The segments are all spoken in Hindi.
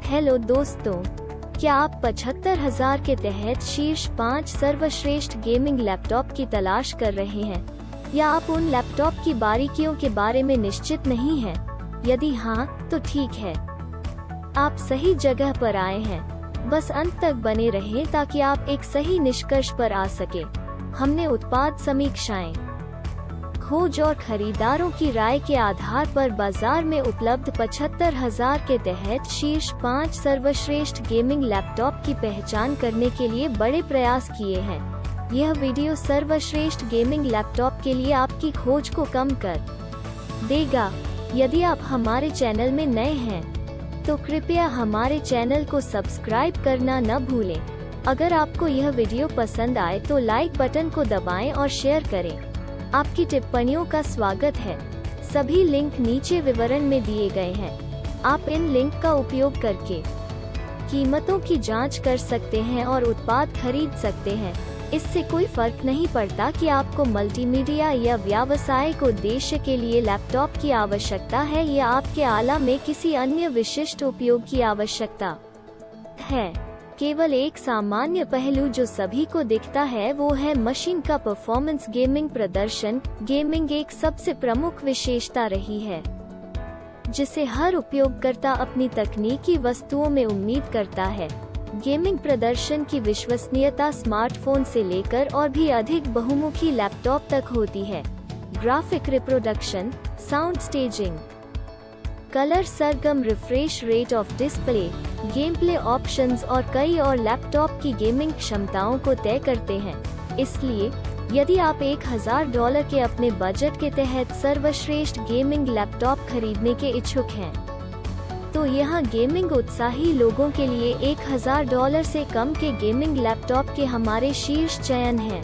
हेलो दोस्तों, क्या आप 75,000 के तहत शीर्ष 5 सर्वश्रेष्ठ गेमिंग लैपटॉप की तलाश कर रहे हैं, या आप उन लैपटॉप की बारीकियों के बारे में निश्चित नहीं हैं? यदि हाँ, तो ठीक है, आप सही जगह पर आए हैं। बस अंत तक बने रहें ताकि आप एक सही निष्कर्ष पर आ सके। हमने उत्पाद समीक्षाएं, खोज और खरीदारों की राय के आधार पर बाजार में उपलब्ध 75,000 के तहत शीर्ष 5 सर्वश्रेष्ठ गेमिंग लैपटॉप की पहचान करने के लिए बड़े प्रयास किए हैं। यह वीडियो सर्वश्रेष्ठ गेमिंग लैपटॉप के लिए आपकी खोज को कम कर देगा। यदि आप हमारे चैनल में नए हैं, तो कृपया हमारे चैनल को सब्सक्राइब करना न भूलें। अगर आपको यह वीडियो पसंद आए तो लाइक बटन को दबाएं और शेयर करें। आपकी टिप्पणियों का स्वागत है। सभी लिंक नीचे विवरण में दिए गए हैं। आप इन लिंक का उपयोग करके कीमतों की जांच कर सकते हैं और उत्पाद खरीद सकते हैं। इससे कोई फर्क नहीं पड़ता कि आपको मल्टीमीडिया या व्यावसायिक उद्देश्य के लिए लैपटॉप की आवश्यकता है या आपके आला में किसी अन्य विशिष्ट उपयोग की आवश्यकता है। केवल एक सामान्य पहलू जो सभी को दिखता है वो है मशीन का परफॉर्मेंस। गेमिंग प्रदर्शन। गेमिंग एक सबसे प्रमुख विशेषता रही है जिसे हर उपयोगकर्ता अपनी तकनीकी वस्तुओं में उम्मीद करता है। गेमिंग प्रदर्शन की विश्वसनीयता स्मार्टफोन से लेकर और भी अधिक बहुमुखी लैपटॉप तक होती है। Graphic reproduction, sound staging, colour Sargam, refresh rate of display, game play options और कई और लैपटॉप की गेमिंग क्षमताओं को तय करते हैं। इसलिए यदि आप $1,000 के अपने बजट के तहत सर्वश्रेष्ठ गेमिंग लैपटॉप खरीदने के इच्छुक हैं, तो यहाँ गेमिंग उत्साही लोगों के लिए $1,000 से कम के गेमिंग लैपटॉप के हमारे शीर्ष चयन हैं।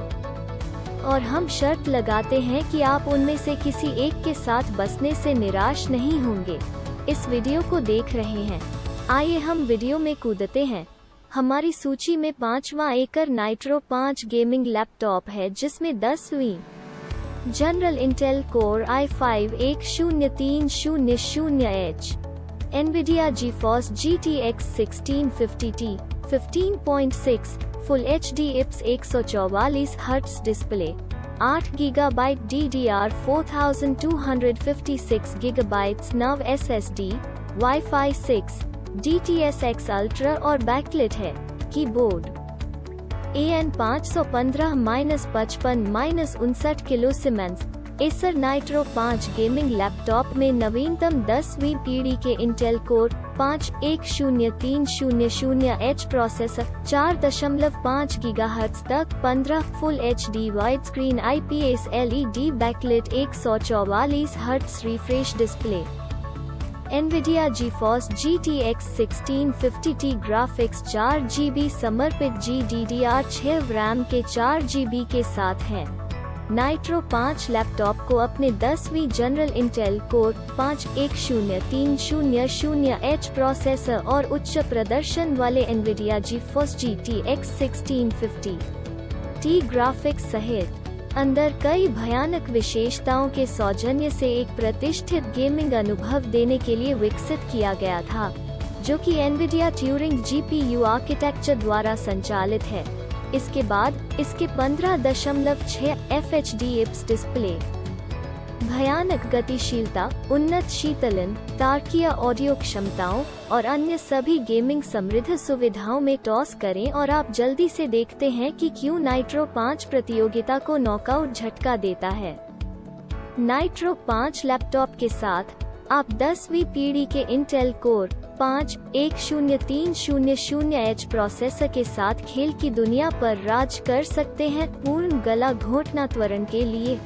और हम शर्त लगाते हैं कि आप उनमें से किसी एक के साथ बसने से निराश नहीं होंगे। इस वीडियो को देख रहे हैं, आइए हम वीडियो में कूदते हैं। हमारी सूची में 5वां एकर नाइट्रो 5 गेमिंग लैपटॉप है, जिसमें 10वीं general Intel core i5 103000H, Nvidia GeForce GTX 1650T 15.6 full HD IPS 144 hertz display, 8 GB DDR 4256 GB नव SSD, Wi-Fi 6, DTS:X Ultra और बैकलिट है। Keyboard AN515-55-59 kilo siemens. Acer nitro 5 gaming laptop में नवीनतम 10वीं पीढ़ी के Intel core 5 103000H processor, 4.5 GHz तक 15 full HD wide screen IPS LED backlit, 144 hertz refresh display. Nvidia GeForce GTX 1650T graphics 4 GB समर्पित GDDR6 रैम के 4 GB के साथ है। नाइट्रो 5 लैपटॉप को अपने 10वीं general Intel core 5 103000H processor और उच्च प्रदर्शन वाले Nvidia GeForce GTX 1650T graphics सहित अंदर कई भयानक विशेषताओं के सौजन्य से एक प्रतिष्ठित गेमिंग अनुभव देने के लिए विकसित किया गया था, जो कि एनवीडिया ट्यूरिंग GPU आर्किटेक्चर द्वारा संचालित है। इसके बाद इसके 15.6 FHD IPS डिस्प्ले, भयानक गतिशीलता, उन्नत शीतलन, तार्किक ऑडियो क्षमताओं और अन्य सभी गेमिंग समृद्ध सुविधाओं में टॉस करें और आप जल्दी से देखते हैं कि क्यों नाइट्रो 5 प्रतियोगिता को नॉकआउट झटका देता है। नाइट्रो 5 लैपटॉप के साथ आप 10वीं पीढ़ी के इंटेल कोर 5 103000H प्रोसेसर के साथ खेल की दुनिया पर राज कर सकते हैं। पूर्ण गला घोंटना त्वरण के लिए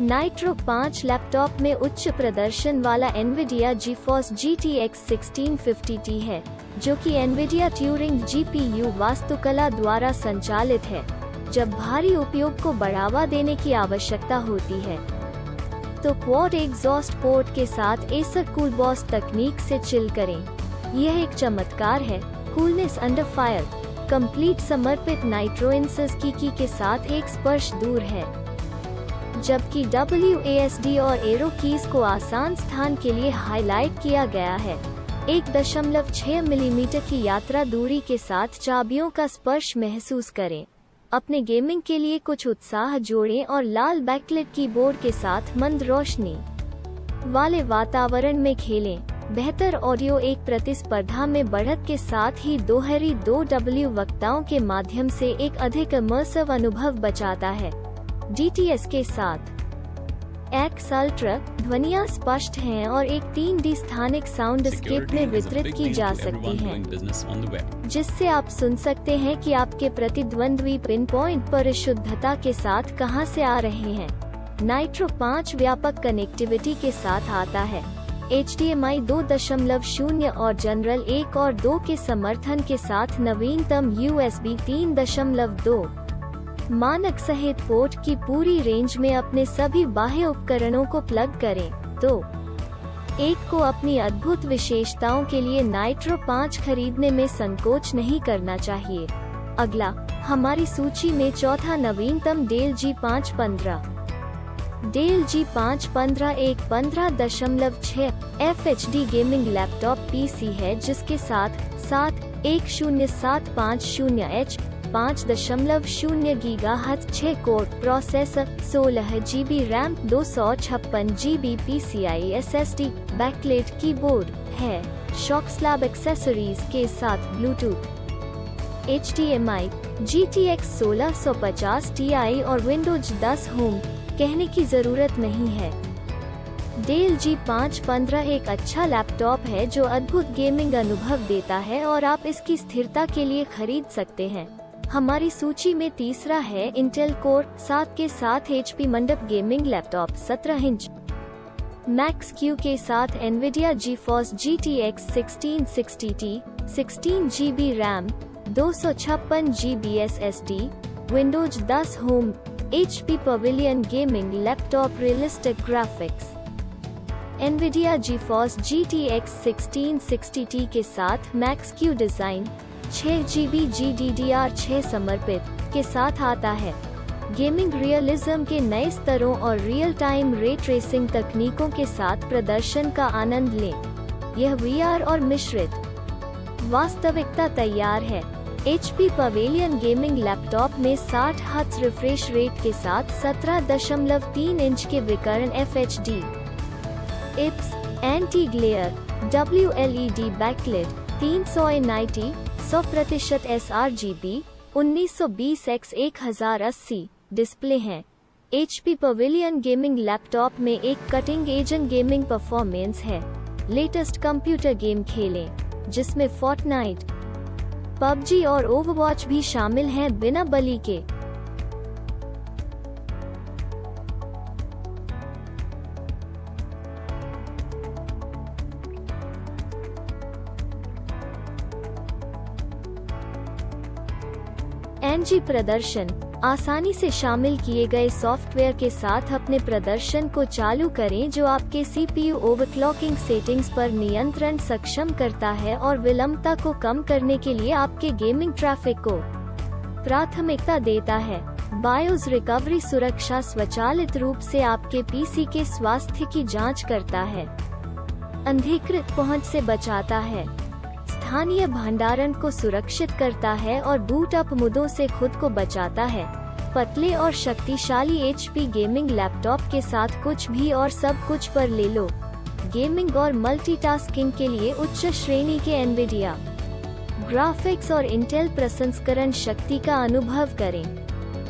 नाइट्रो 5 लैपटॉप में उच्च प्रदर्शन वाला एनवीडिया GeForce GTX 1650T है, जो कि एनवीडिया ट्यूरिंग GPU वास्तुकला द्वारा संचालित है। जब भारी उपयोग को बढ़ावा देने की आवश्यकता होती है, तो क्वाड एग्जॉस्ट पोर्ट के साथ एसर कूलबॉस तकनीक से चिल करें। यह एक चमत्कार है। कूलनेस अंडर फायर, कंप्लीट समर्पित नाइट्रो इंसस की के साथ एक स्पर्श दूर है, जबकि WASD और एरो कीज को आसान स्थान के लिए हाईलाइट किया गया है। 1.6 मिलीमीटर की यात्रा दूरी के साथ चाबियों का स्पर्श महसूस करें। अपने गेमिंग के लिए कुछ उत्साह जोड़ें और लाल बैकलाइट कीबोर्ड के साथ मंद रोशनी वाले वातावरण में खेलें। बेहतर ऑडियो एक प्रतिस्पर्धा में बढ़त के साथ ही दोहरी 2W वक्ताओं के माध्यम से एक अधिक इमर्सिव अनुभव बचाता है। DTS के साथ X Ultra ध्वनियाँ स्पष्ट हैं और एक 3D स्थानिक साउंडस्केप में वितरित की जा सकती हैं, जिससे आप सुन सकते हैं कि आपके प्रतिद्वंद्वी पिन पॉइंट पर शुद्धता के साथ कहां से आ रहे हैं। नाइट्रो 5 व्यापक कनेक्टिविटी के साथ आता है। HDMI 2.0 और जनरल 1 और 2 के समर्थन के साथ नवीनतम USB 3.2 मानक सहित पोर्ट की पूरी रेंज में अपने सभी बाह्य उपकरणों को प्लग करें। तो एक को अपनी अद्भुत विशेषताओं के लिए नाइट्रो 5 खरीदने में संकोच नहीं करना चाहिए। अगला हमारी सूची में चौथा नवीनतम डेल G515। डेल G515 एक 15.6 FHD गेमिंग लैपटॉप PC है जिसके साथ 71750H 5.0 gigahertz 6 core processor, 16 GB RAM, 256 GB PCI SSD, backlight keyboard है। शॉक स्लैब एक्सेसरीज के साथ ब्लूटूथ, HDMI, GTX 1650 Ti और विंडोज 10 होम कहने की जरूरत नहीं है। डेल G515 एक अच्छा लैपटॉप है जो अद्भुत गेमिंग अनुभव देता है और आप इसकी स्थिरता के लिए खरीद सकते हैं। हमारी सूची में तीसरा है इंटेल कोर 7 के साथ HP मंडप gaming laptop 17 inch max Q के साथ Nvidia GeForce GTX 1660T, 16 GB RAM, 256 GB SSD, Windows 10 home, HP Pavilion gaming laptop realistic graphics, Nvidia GeForce GTX 1660T के साथ max Q design, 6 GB GDDR6 समर्पित के साथ आता है। गेमिंग रियलिज्म के नए स्तरों और रियल टाइम रे ट्रेसिंग तकनीकों के साथ प्रदर्शन का आनंद लें। यह VR और मिश्रित वास्तविकता तैयार है। HP पवेलियन गेमिंग लैपटॉप में 60 हर्ट्ज रिफ्रेश रेट के साथ 17.3 इंच के विकर्ण FHD IPS anti glare WLED backlight 390 100% sRGB 1920x1080 display हैं। HP पवेलियन गेमिंग लैपटॉप में एक कटिंग एज गेमिंग परफॉर्मेंस है। लेटेस्ट कंप्यूटर गेम खेलें जिसमें फोर्टनाइट, PUBG और ओवरवॉच भी शामिल हैं बिना बलि के। NG प्रदर्शन आसानी से शामिल किए गए सॉफ्टवेयर के साथ अपने प्रदर्शन को चालू करें जो आपके CPU ओवरक्लॉकिंग सेटिंग्स पर नियंत्रण सक्षम करता है और विलंबता को कम करने के लिए आपके गेमिंग ट्रैफिक को प्राथमिकता देता है। बायोस रिकवरी सुरक्षा स्वचालित रूप से आपके PC के स्वास्थ्य की जांच करता है, अनधिकृत पहुंच से बचाता है, स्थानीय भंडारण को सुरक्षित करता है और बूट अप मुद्दों से खुद को बचाता है। पतले और शक्तिशाली HP गेमिंग लैपटॉप के साथ कुछ भी और सब कुछ पर ले लो। गेमिंग और मल्टीटास्किंग के लिए उच्च श्रेणी के एनवीडिया ग्राफिक्स और इंटेल प्रसंस्करण शक्ति का अनुभव करें।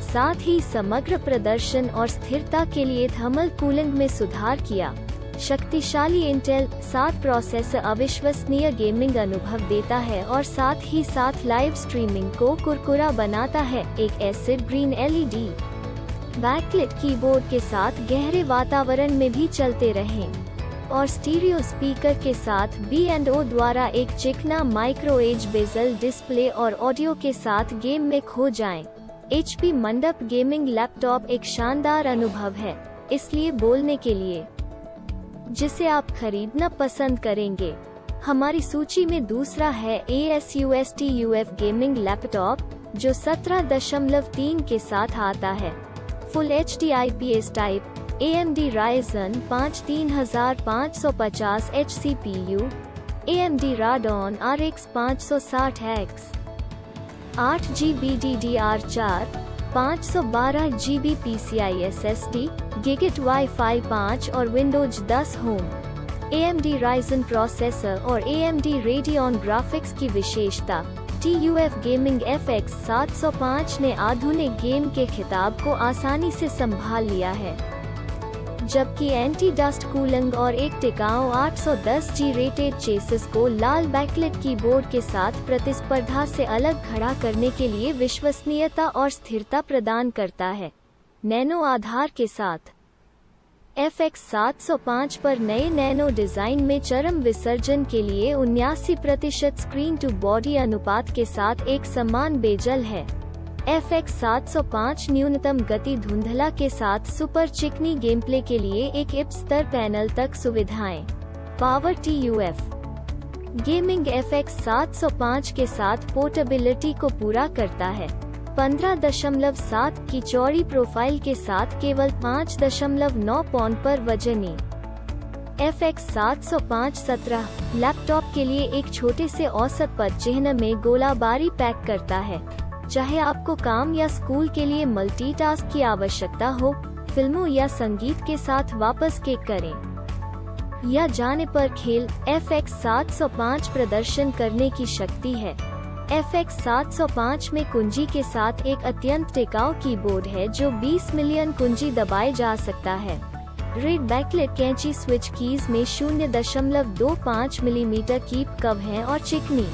साथ ही समग्र प्रदर्शन और स्थिरता के लिए थर्मल कूलिंग में सुधार किया। शक्तिशाली इंटेल 7 प्रोसेसर अविश्वसनीय गेमिंग अनुभव देता है और साथ ही साथ लाइव स्ट्रीमिंग को कुरकुरा बनाता है। एक acid green LED backlight keyboard के साथ गहरे वातावरण में भी चलते रहें और स्टीरियो स्पीकर के साथ B&O द्वारा एक चिकना माइक्रो एज बेजल डिस्प्ले और ऑडियो के साथ गेम में खो जाएं। HP मंडप गेमिंग लैपटॉप एक शानदार अनुभव है, इसलिए बोलने के लिए जिसे आप खरीदना पसंद करेंगे। हमारी सूची में दूसरा है ASUS TUF गेमिंग लैपटॉप जो 17.3 के साथ आता है। Full HD IPS type AMD Ryzen 5 3550H CPU AMD Radeon RX 560X, 8GB DDR4, 512GB PCI SSD, Gigabit Wi-Fi 5 और Windows 10 home. AMD Ryzen processor और AMD Radeon ग्राफिक्स की विशेषता। TUF गेमिंग FX 705 ने आधुनिक गेम के खिताब को आसानी से संभाल लिया है, जबकि एंटी डस्ट कूलिंग और एक टिकाऊ 810G रेटेड चेसिस को लाल बैकलाइट कीबोर्ड के साथ प्रतिस्पर्धा से अलग खड़ा करने के लिए विश्वसनीयता और स्थिरता प्रदान करता है। नैनो आधार के साथ FX 705 पर नए नैनो डिजाइन में चरम विसर्जन के लिए 79% स्क्रीन टू बॉडी अनुपात के साथ एक समान बेजल है। FX 705 न्यूनतम गति धुंधला के साथ सुपर चिकनी गेमप्ले के लिए एक IPS स्तर पैनल तक सुविधाएं। पावर TUF गेमिंग FX 705 के साथ पोर्टेबिलिटी को पूरा करता है। 15.7 की चौड़ी प्रोफाइल के साथ केवल 5.9 पौंड पर वजनी। FX 705 17 लैपटॉप के लिए एक छोटे से औसत पद चिह्न में गोलाबारी पैक करता है। चाहे आपको काम या स्कूल के लिए मल्टीटास्क की आवश्यकता हो, फिल्मों या संगीत के साथ वापस किक करें या जाने पर खेल, FX 705 प्रदर्शन करने की शक्ति है। FX 705 में कुंजी के साथ एक अत्यंत टिकाऊ कीबोर्ड है जो 20 मिलियन कुंजी दबाए जा सकता है। रेड बैकलाइट कैंची स्विच कीज में 0.25 मिलीमीटर कीप कव हैं और चिकनी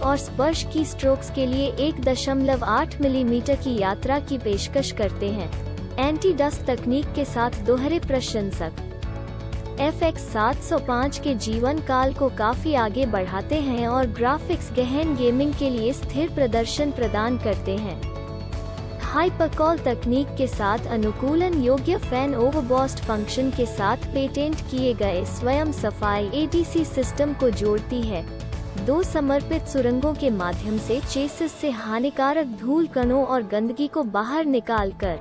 और स्पर्श की स्ट्रोक्स के लिए 1.8 मिलीमीटर की यात्रा की पेशकश करते हैं। एंटी डस्ट तकनीक के साथ दोहरे प्रशंसक FX 705 के जीवन काल को काफी आगे बढ़ाते हैं और ग्राफिक्स गहन गेमिंग के लिए स्थिर प्रदर्शन प्रदान करते हैं। हाइपरकॉल तकनीक के साथ अनुकूलन योग्य फैन ओवरबर्स्ट फंक्शन के साथ पेटेंट किए गए स्वयं सफाई ADC सिस्टम को जोड़ती है। 2 समर्पित सुरंगों के माध्यम से चेसिस से हानिकारक धूल कणों और गंदगी को बाहर निकालकर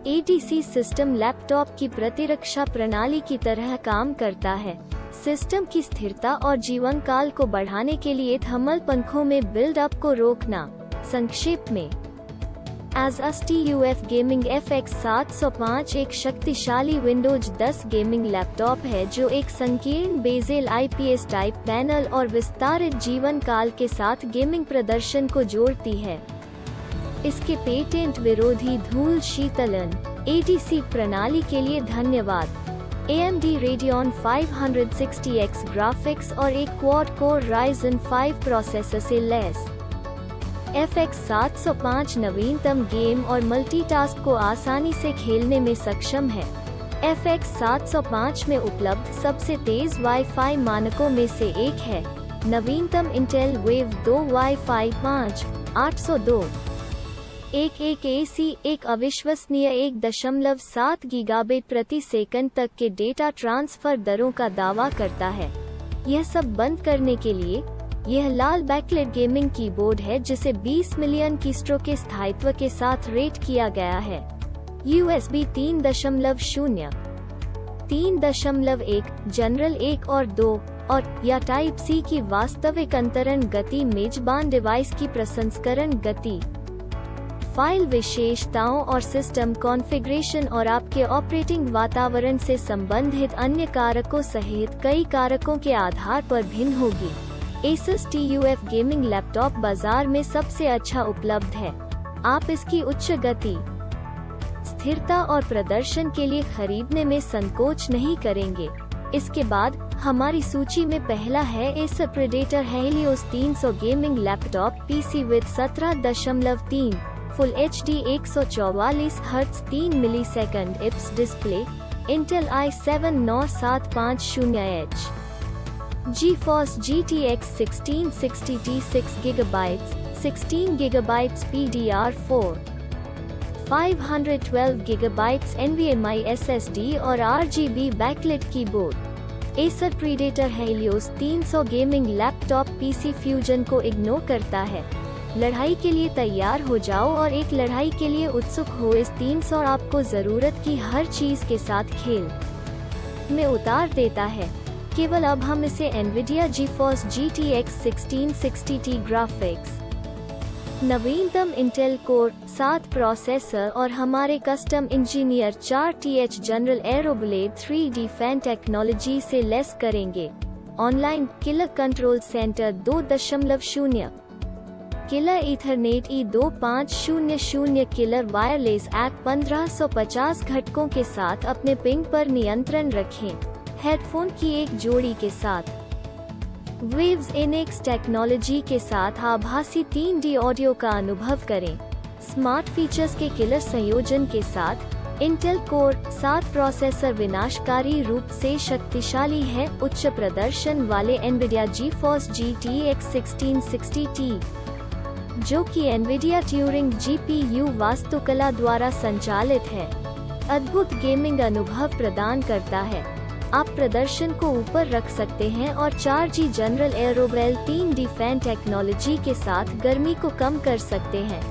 ADC सिस्टम लैपटॉप की प्रतिरक्षा प्रणाली की तरह काम करता है। सिस्टम की स्थिरता और जीवन काल को बढ़ाने के लिए थर्मल पंखों में बिल्ड अप को रोकना। संक्षेप में, ASUS TUF गेमिंग FX 705 एक शक्तिशाली विंडोज 10 गेमिंग लैपटॉप है जो एक संकीर्ण बेजेल IPS टाइप पैनल और विस्तारित जीवन काल के साथ गेमिंग प्रदर्शन को जोड़ती है। इसके पेटेंट विरोधी धूल शीतलन ADC प्रणाली के लिए धन्यवाद। AMD Radeon 560X ग्राफिक्स और एक क्वाड कोर Ryzen 5 प्रोसेसर से लैस FX 705 नवीनतम गेम और मल्टीटास्क को आसानी से खेलने में सक्षम है। FX 705 में उपलब्ध सबसे तेज वाईफाई मानकों में से एक है। नवीनतम Intel Wave 2 Wi-Fi 5 802.11 AC एक अविश्वसनीय 1.7 गीगाबिट प्रति सेकंड तक के डेटा ट्रांसफर दरों का दावा करता है। यह सब बंद करने के लिए यह लाल बैकलाइट गेमिंग कीबोर्ड है जिसे 20 मिलियन कीस्ट्रोक के स्थायित्व के साथ रेट किया गया है। USB 3.0, 3.1, जनरल 1 और 2 और या टाइप C की वास्तविक अंतरण गति, मेजबान डिवाइस की प्रसंस्करण गति, फाइल विशेषताओं और सिस्टम कॉन्फ़िगरेशन और आपके ऑपरेटिंग वातावरण से संबंधित अन्य कारकों सहित कई कारकों के आधार पर भिन्न होगी। ASUS TUF गेमिंग लैपटॉप बाजार में सबसे अच्छा उपलब्ध है। आप इसकी उच्च गति, स्थिरता और प्रदर्शन के लिए खरीदने में संकोच नहीं करेंगे। इसके बाद हमारी सूची में पहला है Acer Predator Helios 300 gaming laptop PC with 17.3 full HD 144 Hz 3 millisecond IPS display, Intel i7 9750H, GeForce GTX 1660 6GB, 16GB PDR4, 512GB NVMe SSD और RGB backlight keyboard. Acer Predator Helios 300 gaming laptop PC fusion को इग्नोर करता है। लड़ाई के लिए तैयार हो जाओ और एक लड़ाई के लिए उत्सुक हो। इस 300 आपको जरूरत की हर चीज के साथ खेल में उतार देता है। केवल अब हम इसे NVIDIA GeForce GTX 1660Ti graphics, नवीनतम इंटेल कोर 7 प्रोसेसर और हमारे custom engineer 4TH general AeroBlade 3D fan technology से लेस करेंगे। Online killer control centre 2.0, killer Ethernet E2500, killer wireless app 1550 घटकों के साथ अपने पिंग पर नियंत्रण रखें। हेडफोन की एक जोड़ी के साथ वेव्स इनेक्स टेक्नोलॉजी के साथ आभासी 3D ऑडियो का अनुभव करें। स्मार्ट फीचर्स के किलर संयोजन के साथ इंटेल कोर 7 प्रोसेसर विनाशकारी रूप से शक्तिशाली है। उच्च प्रदर्शन वाले NVIDIA GeForce GTX 1660Ti, जो कि NVIDIA ट्यूरिंग GPU वास्तुकला द्वारा संचालित है, अद्भुत गेमिंग अनुभव प्रदान करता है। आप प्रदर्शन को ऊपर रख सकते हैं और 4G general AeroBlade 3D fan technology के साथ गर्मी को कम कर सकते हैं।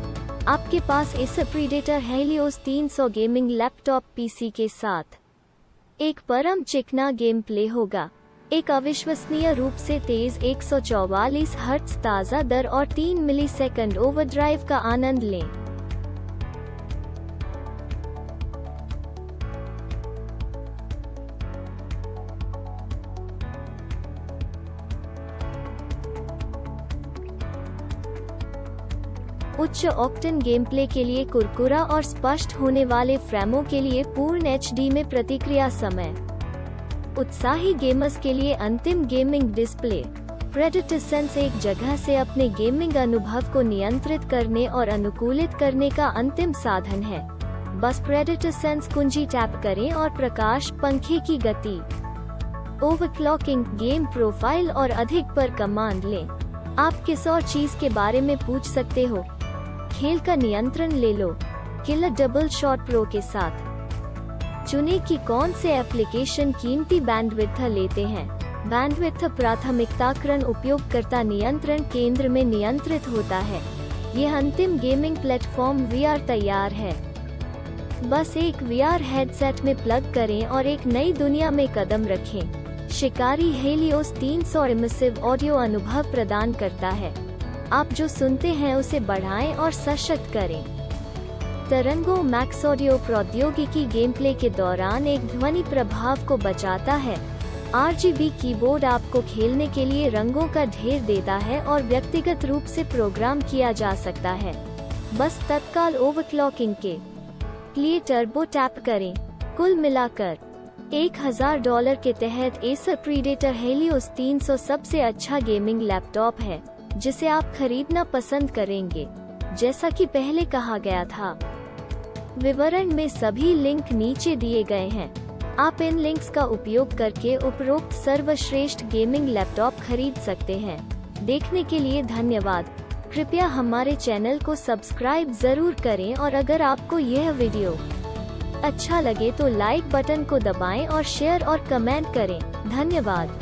आपके पास Acer Predator Helios 300 gaming laptop PC के साथ एक परम चिकना गेम प्ले होगा। एक अविश्वसनीय रूप से तेज 144 हर्ट्ज ताज़ा दर और 3 मिलीसेकंड ओवरड्राइव का आनंद लें। उच्च ऑक्टेन गेमप्ले के लिए कुरकुरा और स्पष्ट होने वाले फ्रेमों के लिए पूर्ण HD में प्रतिक्रिया समय, उत्साही गेमर्स के लिए अंतिम गेमिंग डिस्प्ले। प्रेडेटर सेंस एक जगह से अपने गेमिंग अनुभव को नियंत्रित करने और अनुकूलित करने का अंतिम साधन है। बस प्रेडेटर सेंस कुंजी टैप करें और प्रकाश, पंखे की गति, ओवरक्लॉकिंग, गेम प्रोफाइल और अधिक पर कमांड लें। आप किस और चीज के बारे में पूछ सकते हो? खेल का नियंत्रण ले लो किलर डबल शॉट प्रो के साथ। चुनें कि कौन से एप्लीकेशन कीमती बैंडविड्थ लेते हैं। बैंडविड्थ प्राथमिकताक्रम उपयोगकर्ता नियंत्रण केंद्र में नियंत्रित होता है। यह अंतिम गेमिंग प्लेटफॉर्म VR तैयार है। बस एक VR हेडसेट में प्लग करें और एक नई दुनिया में कदम रखें। शिकारी हेलियोस 300 इमर्सिव ऑडियो अनुभव प्रदान करता है। आप जो सुनते हैं उसे बढ़ाएं और सशक्त करें। तरंगों मैक्स ऑडियो प्रौद्योगिकी गेमप्ले के दौरान एक ध्वनि प्रभाव को बचाता है। RGB कीबोर्ड आपको खेलने के लिए रंगों का ढेर देता है और व्यक्तिगत रूप से प्रोग्राम किया जा सकता है। बस तत्काल ओवरक्लॉकिंग के लिए टर्बो टैप करें। कुल मिलाकर $1000 के तहत Acer Predator Helios 300 सबसे अच्छा गेमिंग लैपटॉप है जिसे आप खरीदना पसंद करेंगे। जैसा कि पहले कहा गया था, विवरण में सभी लिंक नीचे दिए गए हैं। आप इन लिंक्स का उपयोग करके उपरोक्त सर्वश्रेष्ठ गेमिंग लैपटॉप खरीद सकते हैं। देखने के लिए धन्यवाद। कृपया हमारे चैनल को सब्सक्राइब जरूर करें और अगर आपको यह वीडियो अच्छा लगे तो लाइक बटन को दबाएं और शेयर और कमेंट करें। धन्यवाद।